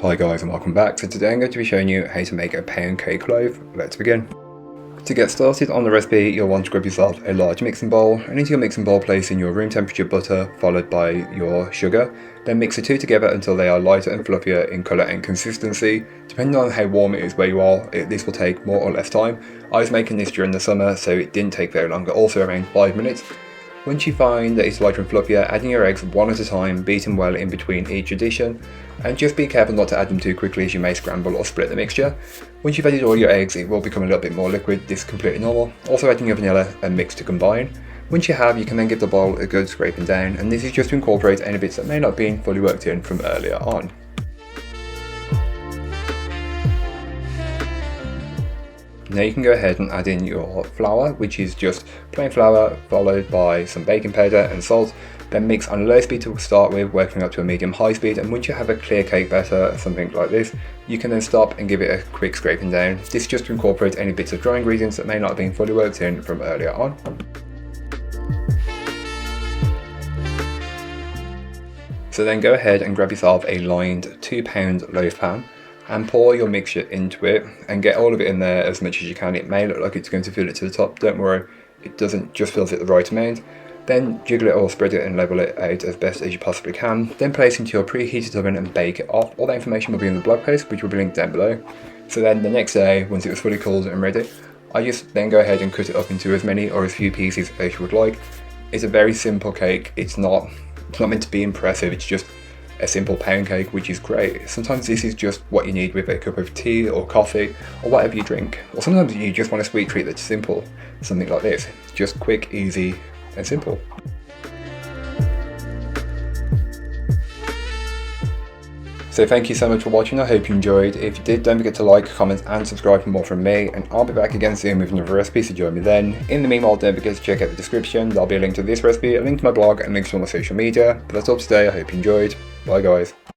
Hi guys and welcome back. So today I'm going to be showing you how to make a pound cake loaf. Let's begin. To get started on the recipe, you'll want to grab yourself a large mixing bowl, and into your mixing bowl place in your room temperature butter followed by your sugar. Then mix the two together until they are lighter and fluffier in colour and consistency. Depending on how warm it is where you are, this will take more or less time. I was making this during the summer, so it didn't take very long, also around 5 minutes. Once you find that it's lighter and fluffier, adding your eggs one at a time, beat them well in between each addition, and just be careful not to add them too quickly as you may scramble or split the mixture. Once you've added all your eggs, it will become a little bit more liquid. This is completely normal. Also adding your vanilla and mix to combine. Once you have, you can then give the bowl a good scraping down, and this is just to incorporate any bits that may not have been fully worked in from earlier on. Now you can go ahead and add in your flour, which is just plain flour followed by some baking powder and salt. Then mix on low speed to start with, working up to a medium-high speed, and once you have a clear cake batter, something like this, you can then stop and give it a quick scraping down. This is just to incorporate any bits of dry ingredients that may not have been fully worked in from earlier on. So then go ahead and grab yourself a lined 2-pound loaf pan and pour your mixture into it and get all of it in there as much as you can. It may look like it's going to fill it to the top, don't worry, it doesn't, just fills it the right amount. Then jiggle it or spread it and level it out as best as you possibly can. Then place into your preheated oven and bake it off. All that information will be in the blog post, which will be linked down below. So then the next day, once it was fully cooled and ready, I just then go ahead and cut it up into as many or as few pieces as you would like. It's a very simple cake. It's not meant to be impressive, it's just a simple pound cake, which is great. Sometimes this is just what you need with a cup of tea or coffee or whatever you drink. Or sometimes you just want a sweet treat that's simple, something like this. Just quick, easy and simple. So thank you so much for watching. I hope you enjoyed. If you did, don't forget to like, comment and subscribe for more from me, and I'll be back again soon with another recipe, so join me then. In the meanwhile, don't forget to check out the description. There'll be a link to this recipe, a link to my blog and links to all my social media. But that's all for today. I hope you enjoyed. Bye guys.